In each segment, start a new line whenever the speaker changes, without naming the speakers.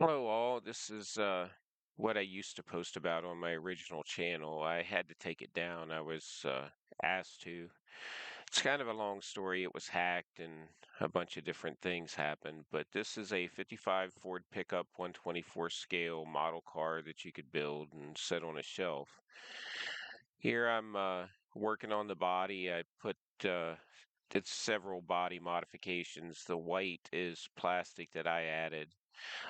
Hello all, this is what I used to post about on my original channel. I had to take it down. I was asked to. It's kind of a long story. It was hacked and a bunch of different things happened, but this is a 55 Ford pickup 124 scale model car that you could build and set on a shelf. Here I'm working on the body. I did several body modifications. The white is plastic that I added.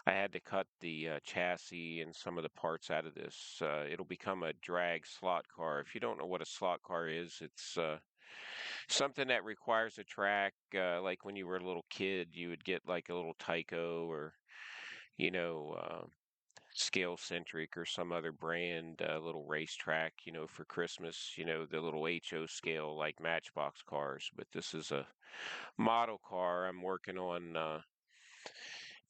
I had to cut the chassis and some of the parts out of this. It'll become a drag slot car. If you don't know what a slot car is, it's something that requires a track. Like when you were a little kid, you would get like a little Tyco or, you know, Scale Centric or some other brand, little racetrack, for Christmas, the little HO scale like Matchbox cars. But this is a model car. I'm working on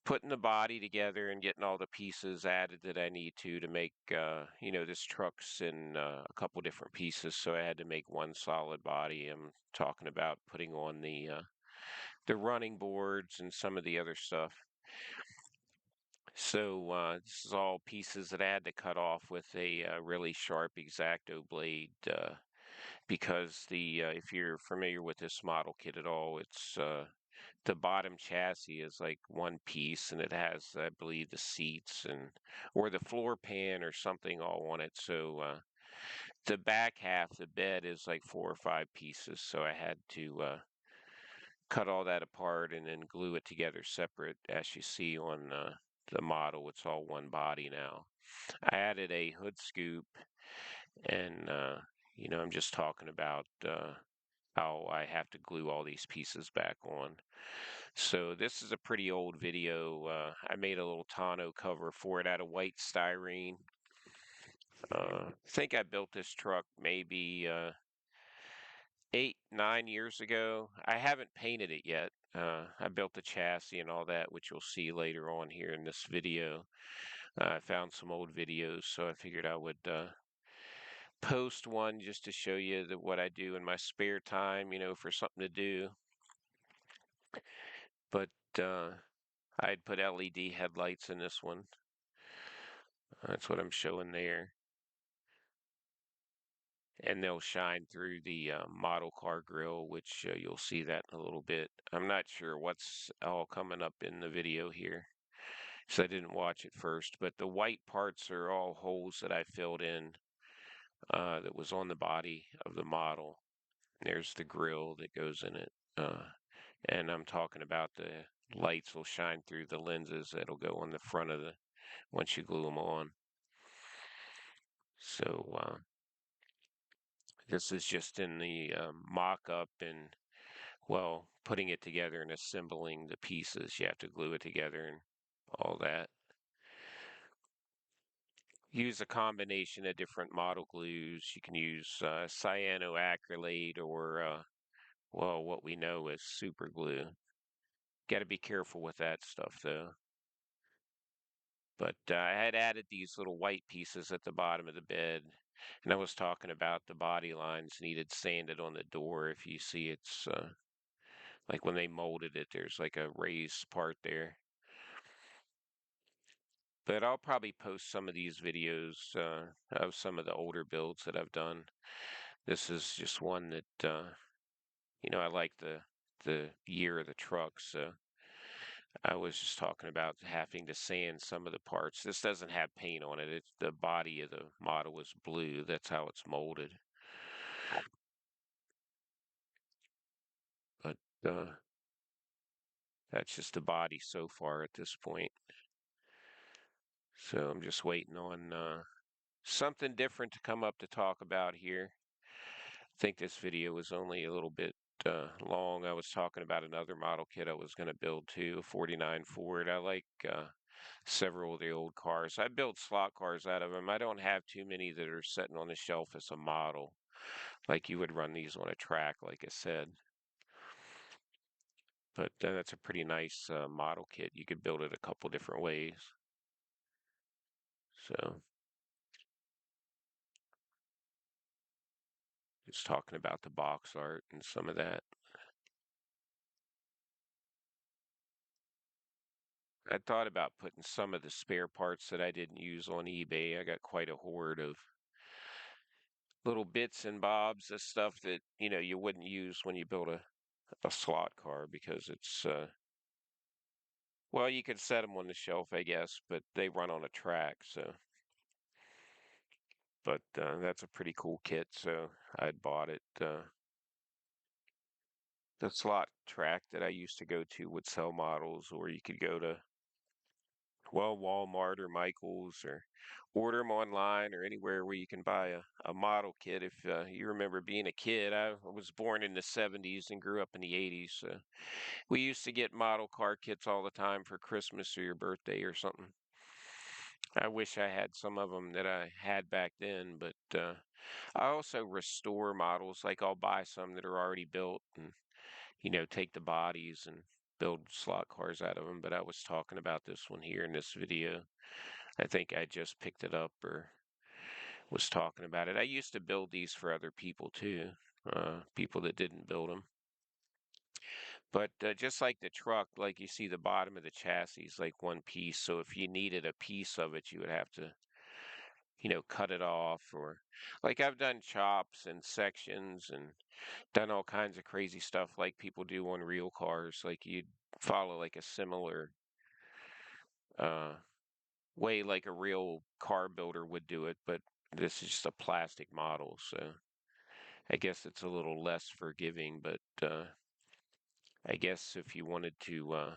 putting the body together and getting all the pieces added that I need to make this truck's in a couple different pieces, so I had to make one solid body. I'm talking about putting on the running boards and some of the other stuff. So this is all pieces that I had to cut off with a really sharp X-Acto blade because the if you're familiar with this model kit at all, it's the bottom chassis is like one piece and it has, I believe, the seats and or the floor pan or something all on it. So the back half, the bed is like four or five pieces. So I had to cut all that apart and then glue it together separate. As you see on the model, it's all one body now. I added a hood scoop and I'm just talking about how I have to glue all these pieces back on. So this is a pretty old video. I made a little tonneau cover for it out of white styrene. I think I built this truck maybe 8, 9 years ago. I haven't painted it yet. I built the chassis and all that, which you'll see later on here in this video. I found some old videos, so I figured I would post one just to show you what I do in my spare time, for something to do. But I'd put LED headlights in this one. That's what I'm showing there. And they'll shine through the model car grill, which you'll see that in a little bit. I'm not sure what's all coming up in the video here, so I didn't watch it first. But the white parts are all holes that I filled in that was on the body of the model. There's the grill that goes in it. And I'm talking about the lights will shine through the lenses that'll go on the front of the once you glue them on. So this is just in the mock-up and, well, putting it together and assembling the pieces. You have to glue it together and all that. Use a combination of different model glues. You can use cyanoacrylate or, well, what we know as super glue. Got to be careful with that stuff, though. But I had added these little white pieces at the bottom of the bed, and I was talking about the body lines needed sanded on the door. If you see, it's like when they molded it, there's like a raised part there. But I'll probably post some of these videos of some of the older builds that I've done. This is just one that I like the year of the truck, so I was just talking about having to sand some of the parts. This doesn't have paint on it. It's the body of the model is blue. That's how it's molded. But that's just the body so far at this point. So I'm just waiting on something different to come up to talk about here. I think this video was only a little bit long. I was talking about another model kit I was going to build too, a 49 Ford. I like several of the old cars. I built slot cars out of them. I don't have too many that are sitting on the shelf as a model. Like you would run these on a track, like I said. But that's a pretty nice model kit. You could build it a couple different ways. So just talking about the box art and some of that. I thought about putting some of the spare parts that I didn't use on eBay. I got quite a hoard of little bits and bobs of stuff that, you wouldn't use when you build a slot car because it's, well, you could set them on the shelf, I guess, but they run on a track, so. But that's a pretty cool kit, so I'd bought it. The slot track that I used to go to would sell models, or you could go to, well, Walmart or Michael's, or order them online or anywhere where you can buy a model kit. If you remember being a kid, I was born in the 70s and grew up in the 80s. So we used to get model car kits all the time for Christmas or your birthday or something. I wish I had some of them that I had back then, but I also restore models. Like I'll buy some that are already built and, take the bodies and build slot cars out of them. But I was talking about this one here in this video. I think I just picked it up or was talking about it. I used to build these for other people too, people that didn't build them. But just like the truck, like you see the bottom of the chassis is like one piece. So if you needed a piece of it, you would have to, cut it off. Or like I've done chops and sections and done all kinds of crazy stuff like people do on real cars. Like you'd follow like a similar uh, way like a real car builder would do it, but this is just a plastic model, so I guess it's a little less forgiving. But I guess if you wanted to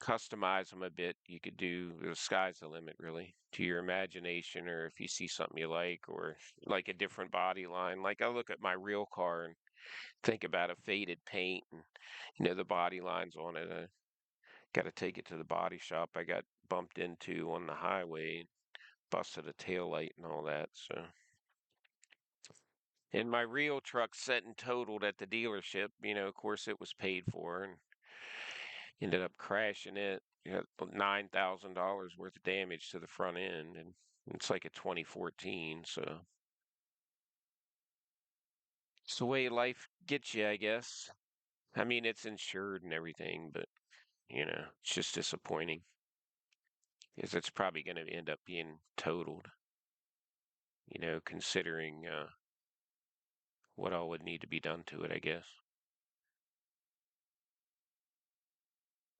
customize them a bit, you could do the sky's the limit, really, to your imagination, or if you see something you like, or like a different body line. Like I look at my real car and think about a faded paint and the body lines on it. I got to take it to the body shop. I got bumped into on the highway, busted a tail light and all that. So, and my real truck set and totaled at the dealership. Of course, it was paid for and ended up crashing it. You had $9,000 worth of damage to the front end, and it's like a 2014. So it's the way life gets you, I guess. I mean, it's insured and everything, but it's just disappointing because it's probably going to end up being totaled. Considering what all would need to be done to it, I guess.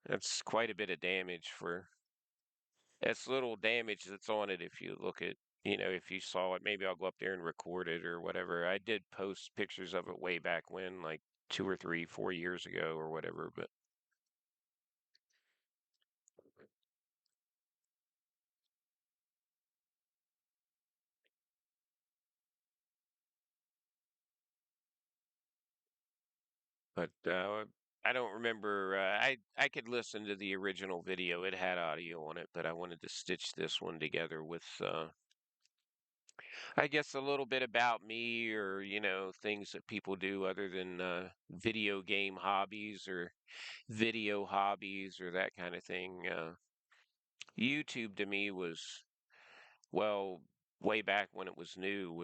That's quite a bit of damage for that's little damage that's on it if you look at, if you saw it. Maybe I'll go up there and record it or whatever. I did post pictures of it way back when, like 2 or 3, 4 years ago or whatever, but I don't remember. I could listen to the original video. It had audio on it, but I wanted to stitch this one together with I guess a little bit about me or, things that people do other than video game hobbies or video hobbies or that kind of thing. YouTube to me was, well, way back when it was new,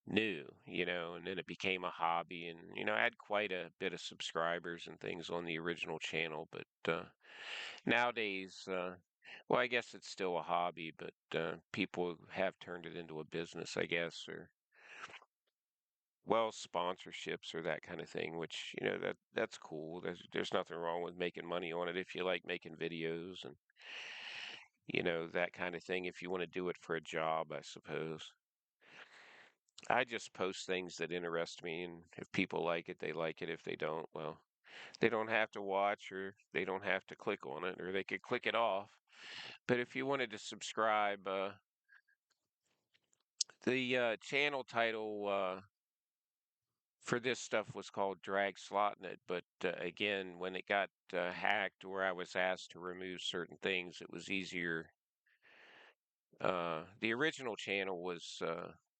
and then it became a hobby. And, I had quite a bit of subscribers and things on the original channel, but nowadays, well, I guess it's still a hobby, but people have turned it into a business, I guess, or well, sponsorships or that kind of thing, which, that's cool. There's nothing wrong with making money on it if you like making videos and, that kind of thing. If you want to do it for a job, I suppose. I just post things that interest me, and if people like it, they like it. If they don't, well, they don't have to watch or they don't have to click on it, or they could click it off. But if you wanted to subscribe, the channel title for this stuff was called Drag Slotnet, but again, when it got hacked or I was asked to remove certain things, it was easier. The original channel was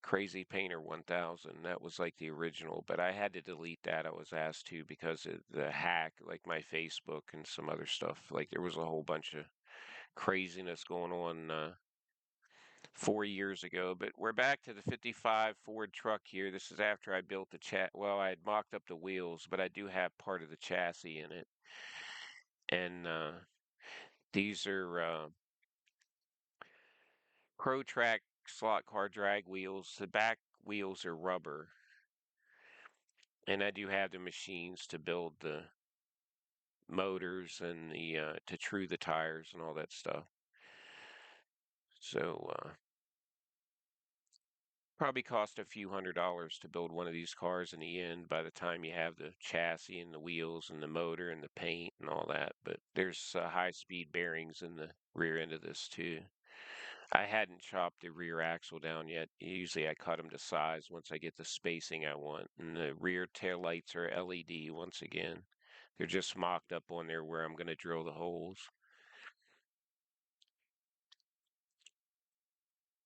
Crazy Painter 1000. That was like the original, but I had to delete that. I was asked to because of the hack, like my Facebook and some other stuff. Like there was a whole bunch of craziness going on 4 years ago. But we're back to the 55 Ford truck here. This is after I built the chat. Well, I had mocked up the wheels, but I do have part of the chassis in it. And these are ProTrack slot car drag wheels. The back wheels are rubber, and I do have the machines to build the motors and the to true the tires and all that stuff. So probably cost a few $100s to build one of these cars in the end by the time you have the chassis and the wheels and the motor and the paint and all that. But there's high-speed bearings in the rear end of this too. I hadn't chopped the rear axle down yet. Usually I cut them to size once I get the spacing I want. And the rear tail lights are LED once again. They're just mocked up on there where I'm going to drill the holes.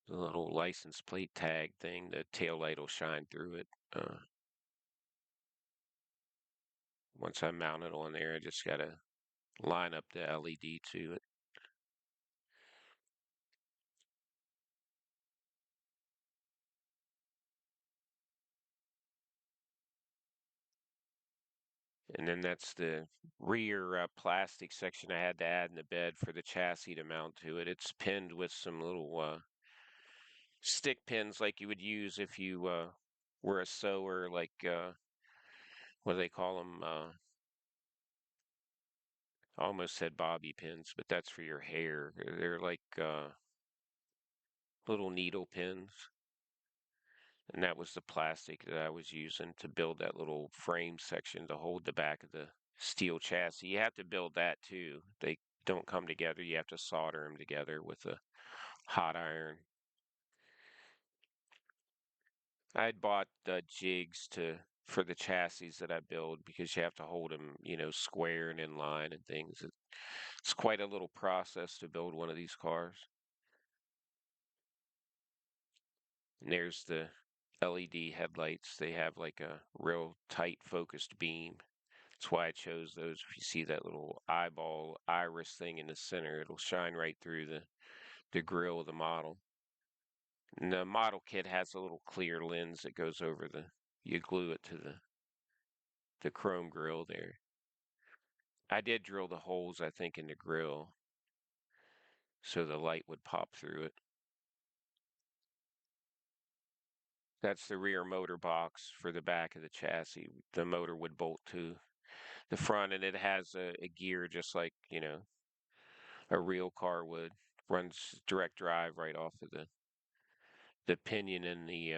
The little license plate tag thing, the tail light will shine through it. Once I mount it on there, I just got to line up the LED to it. And then that's the rear plastic section I had to add in the bed for the chassis to mount to it. It's pinned with some little stick pins like you would use if you were a sewer, like what do they call them? I almost said bobby pins, but that's for your hair. They're like little needle pins. And that was the plastic that I was using to build that little frame section to hold the back of the steel chassis. You have to build that too. They don't come together. You have to solder them together with a hot iron. I had bought jigs to for the chassis that I build because you have to hold them, square and in line and things. It's quite a little process to build one of these cars. And there's the LED headlights. They have like a real tight focused beam. That's why I chose those. If you see that little eyeball iris thing in the center, it'll shine right through the grill of the model. And the model kit has a little clear lens that goes over you glue it to the chrome grill there. I did drill the holes, I think, in the grill so the light would pop through it. That's the rear motor box for the back of the chassis. The motor would bolt to the front, and it has a gear just like, a real car would. Runs direct drive right off of the pinion and the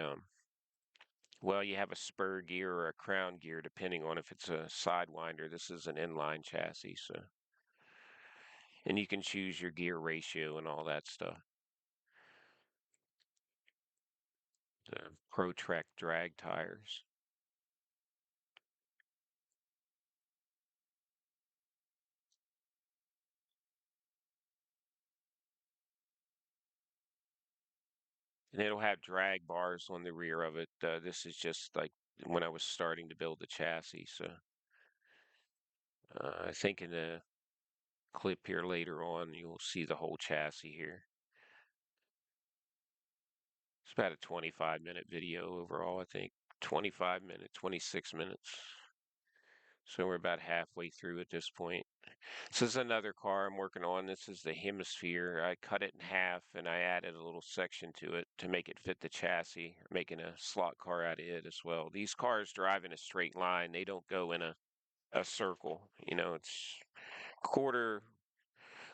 well, you have a spur gear or a crown gear depending on if it's a sidewinder. This is an inline chassis, so and you can choose your gear ratio and all that stuff. The ProTrek drag tires. And it'll have drag bars on the rear of it. This is just like when I was starting to build the chassis. So I think in the clip here later on, you'll see the whole chassis here. It's about a 25-minute video overall, I think. 25 minutes, 26 minutes. So we're about halfway through at this point. This is another car I'm working on. This is the Hemisphere. I cut it in half and I added a little section to it to make it fit the chassis, making a slot car out of it as well. These cars drive in a straight line. They don't go in a circle. It's quarter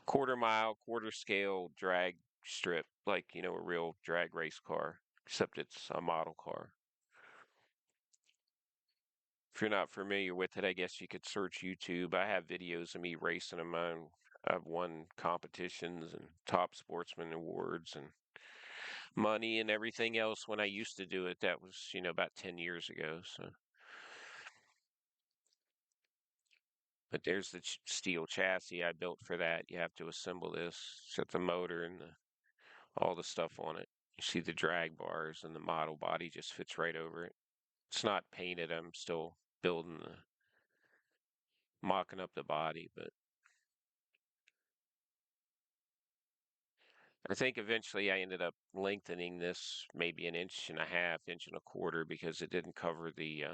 quarter mile, quarter scale drag strip, like, a real drag race car, except it's a model car. If you're not familiar with it, I guess you could search YouTube. I have videos of me racing them. I've won competitions and top sportsman awards and money and everything else when I used to do it. That was, about 10 years ago. So, but there's the steel chassis I built for that. You have to assemble this, set the motor and all the stuff on it. You see the drag bars and the model body just fits right over it. It's not painted. I'm still building mocking up the body, but I think eventually I ended up lengthening this maybe an inch and a half, inch and a quarter because it didn't cover the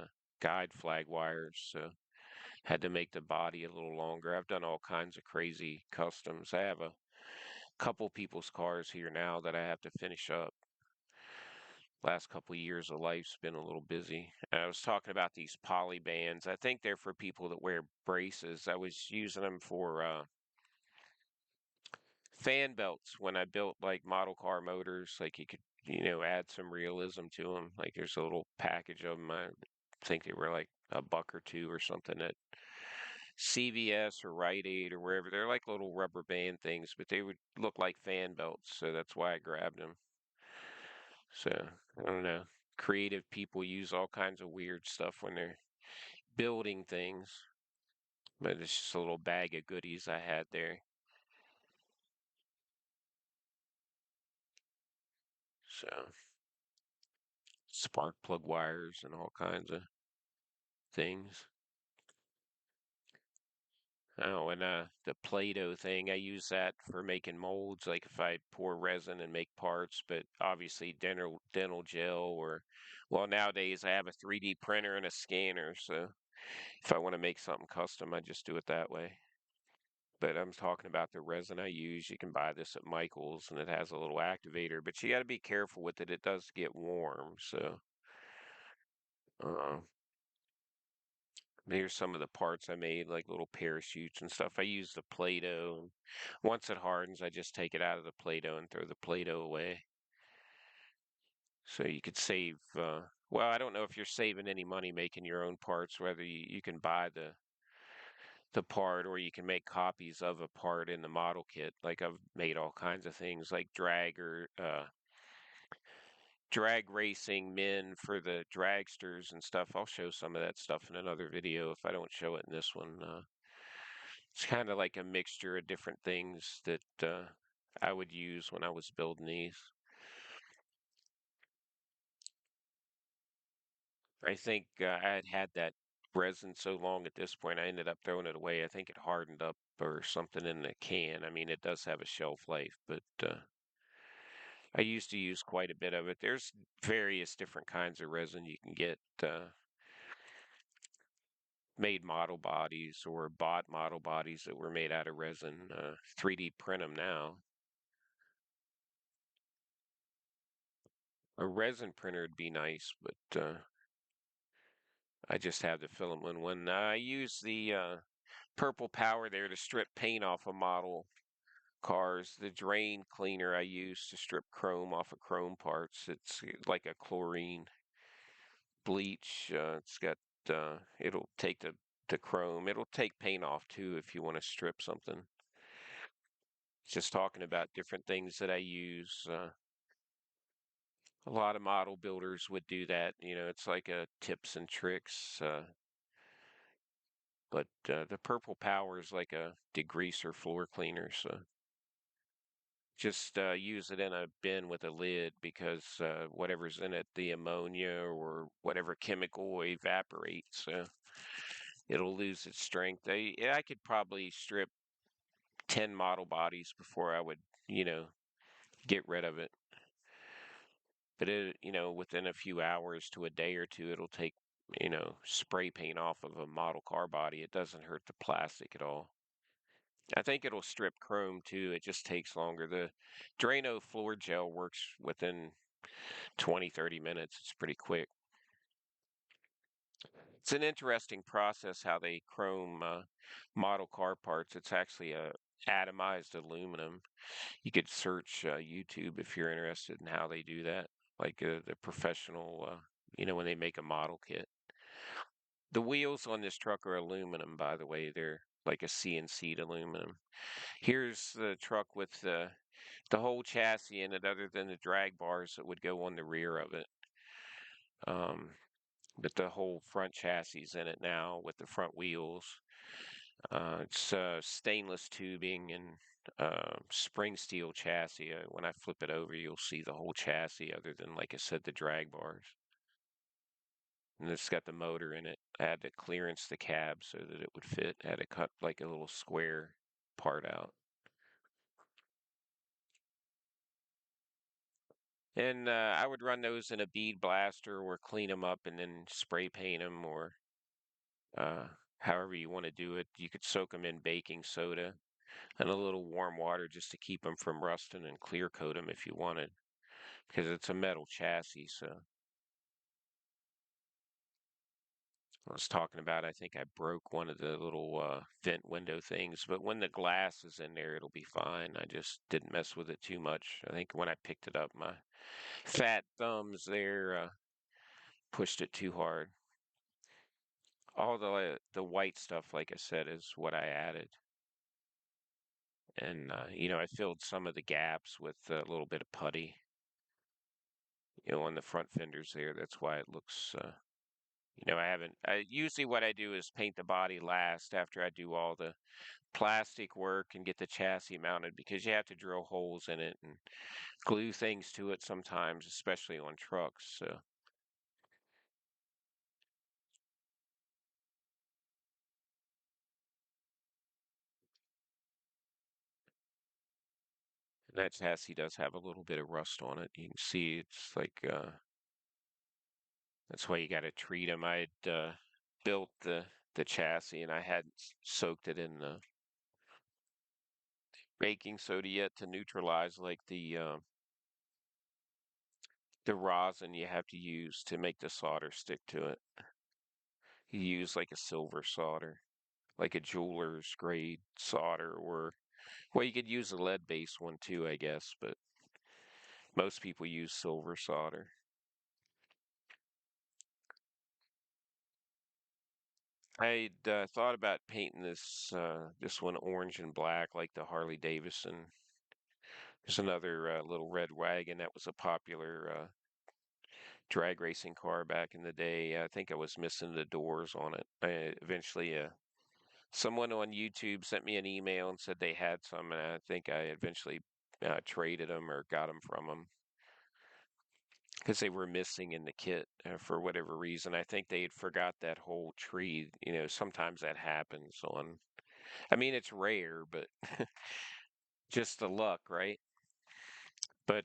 guide flag wires. So Had to make the body a little longer. I've done all kinds of crazy customs. I have a couple people's cars here now that I have to finish up. Last couple of years of life's been a little busy. I was talking about these poly bands. I think they're for people that wear braces. I was using them for fan belts when I built like model car motors. Like you could, add some realism to them. Like there's a little package of them. I think they were like a buck or two or something at CVS or Rite Aid or wherever. They're like little rubber band things, but they would look like fan belts. So that's why I grabbed them. So I don't know. Creative people use all kinds of weird stuff when they're building things, but it's just a little bag of goodies I had there. So spark plug wires and all kinds of things. Oh, and the Play-Doh thing, I use that for making molds, like if I pour resin and make parts, but obviously dental gel or, well, nowadays I have a 3D printer and a scanner, so if I want to make something custom, I just do it that way. But I'm talking about the resin I use. You can buy this at Michael's and it has a little activator, but you got to be careful with it. It does get warm, so uh, here's some of the parts I made, like little parachutes and stuff. I use the Play-Doh. Once it hardens, I just take it out of the Play-Doh and throw the Play-Doh away. So you could save, well, I don't know if you're saving any money making your own parts, whether you can buy the part or you can make copies of a part in the model kit. Like I've made all kinds of things like drag racing men for the dragsters and stuff. I'll show some of that stuff in another video if I don't show it in this one. It's kind of like a mixture of different things that I would use when I was building these. I think I had had that resin so long at this point, I ended up throwing it away. I think it hardened up or something in the can. I mean, it does have a shelf life, but I used to use quite a bit of it. There's various different kinds of resin you can get. Made model bodies or bought model bodies that were made out of resin, 3D print them now. A resin printer would be nice, but I just have the filament one. I use the Purple Power there to strip paint off of model cars. The drain cleaner I use to strip chrome off of chrome parts. It's like a chlorine bleach. It's got it'll take the chrome. It'll take paint off too if you want to strip something. Just talking about different things that I use. A lot of model builders would do that. It's like a tips and tricks. But the Purple Power is like a degreaser floor cleaner. So just use it in a bin with a lid because whatever's in it, the ammonia or whatever chemical evaporates. It'll lose its strength. I could probably strip 10 model bodies before I would, you know, get rid of it. But within a few hours to a day or two, it'll take, spray paint off of a model car body. It doesn't hurt the plastic at all. I think it'll strip chrome too. It just takes longer. The Drano floor gel works within 20, 30 minutes. It's pretty quick. It's an interesting process how they chrome model car parts. It's actually a atomized aluminum. You could search YouTube if you're interested in how they do that, like the professional, when they make a model kit. The wheels on this truck are aluminum, by the way. They're like a CNC'd aluminum. Here's the truck with the whole chassis in it, other than the drag bars that would go on the rear of it. Um, but the whole front chassis is in it now with the front wheels. It's stainless tubing and spring steel chassis. When I flip it over, you'll see the whole chassis, other than, like I said, the drag bars. And it's got the motor in it. I had to clearance the cab so that it would fit. I had to cut like a little square part out. And I would run those in a bead blaster or clean them up and then spray paint them or however you want to do it. You could soak them in baking soda and a little warm water just to keep them from rusting and clear coat them if you wanted, because it's a metal chassis. So I was talking about, I think I broke one of the little vent window things, but when the glass is in there, it'll be fine. I just didn't mess with it too much. I think when I picked it up, my fat thumbs there pushed it too hard. All the white stuff, like I said, is what I added, and I filled some of the gaps with a little bit of putty, on the front fenders there. That's why it looks. I haven't. Usually what I do is paint the body last after I do all the plastic work and get the chassis mounted because you have to drill holes in it and glue things to it sometimes, especially on trucks. So that chassis does have a little bit of rust on it. You can see it's like that's why you got to treat them. I had built the chassis and I hadn't soaked it in baking soda yet to neutralize like the rosin you have to use to make the solder stick to it. You use like a silver solder, like a jeweler's grade solder, or well, you could use a lead-based one too, I guess, but most people use silver solder. I thought about painting this one orange and black, like the Harley Davidson. There's another little red wagon that was a popular drag racing car back in the day. I think I was missing the doors on it. Eventually, someone on YouTube sent me an email and said they had some, and I think I eventually traded them or got them from them because they were missing in the kit for whatever reason. I think they had forgot that whole tree. Sometimes that happens on. I mean, it's rare, but just the luck, right? But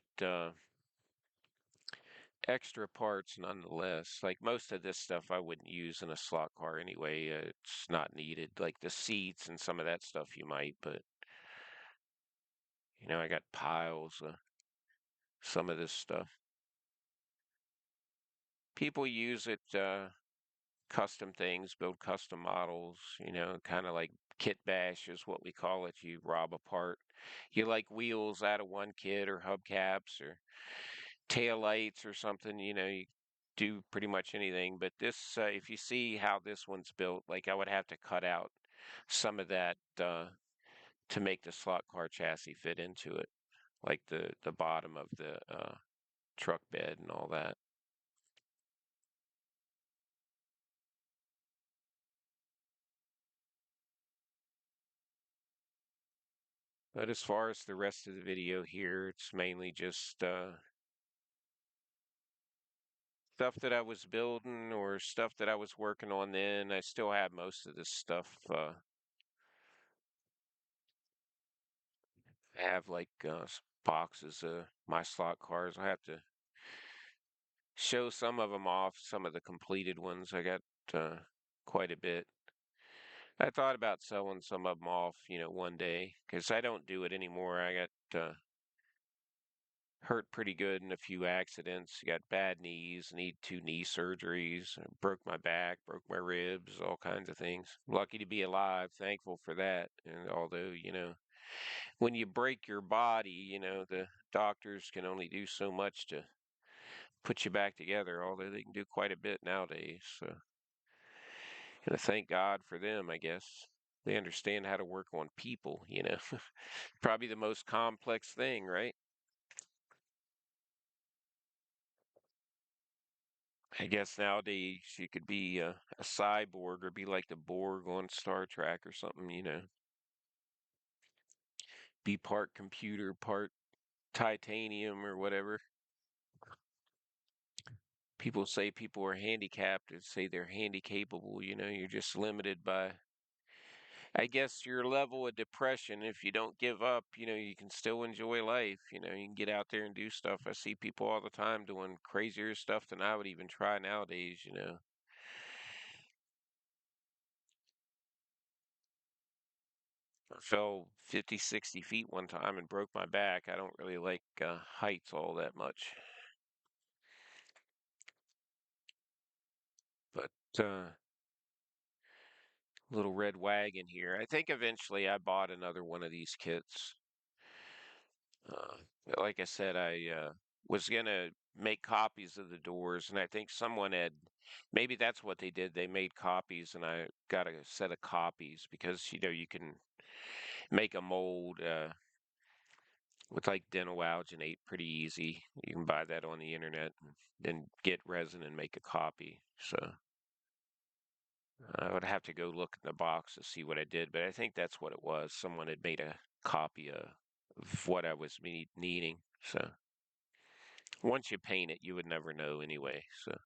extra parts nonetheless. Like most of this stuff, I wouldn't use in a slot car anyway. It's not needed. Like the seats and some of that stuff, you might, but I got piles of some of this stuff. People use it, custom things, build custom models, kind of like kit bash is what we call it. You rob a part. You like wheels out of one kit or hubcaps or tail lights or something, you do pretty much anything. But this, if you see how this one's built, like I would have to cut out some of that to make the slot car chassis fit into it, like the bottom of the truck bed and all that. But as far as the rest of the video here, it's mainly just stuff that I was building or stuff that I was working on then. I still have most of this stuff. I have like boxes of my slot cars. I have to show some of them off, some of the completed ones. I got uh, quite a bit. I thought about selling some of them off, one day because I don't do it anymore. I got hurt pretty good in a few accidents. Got bad knees, need 2 knee surgeries, broke my back, broke my ribs, all kinds of things. Lucky to be alive, thankful for that. And although, when you break your body, the doctors can only do so much to put you back together, although they can do quite a bit nowadays. So, thank God for them, I guess. They understand how to work on people. Probably the most complex thing, right? I guess nowadays you could be a cyborg or be like the Borg on Star Trek or something. Be part computer, part titanium or whatever. People say people are handicapped and say they're handicapable. You're just limited by, I guess, your level of depression. If you don't give up, you can still enjoy life. You can get out there and do stuff. I see people all the time doing crazier stuff than I would even try nowadays. I fell 50, 60 feet one time and broke my back. I don't really like heights all that much. But little red wagon here. I think eventually I bought another one of these kits. Uh, like I said, I was gonna make copies of the doors, and I think someone had, maybe that's what they did. They made copies, and I got a set of copies because you can make a mold with like dental alginate pretty easy. You can buy that on the internet and then get resin and make a copy. So I would have to go look in the box to see what I did, but I think that's what it was. Someone had made a copy of what I was needing. So once you paint it, you would never know anyway. So,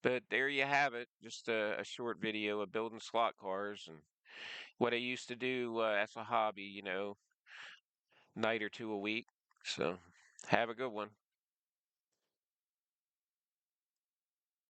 but there you have it. Just a short video of building slot cars and what I used to do as a hobby. Night or two a week. So have a good one.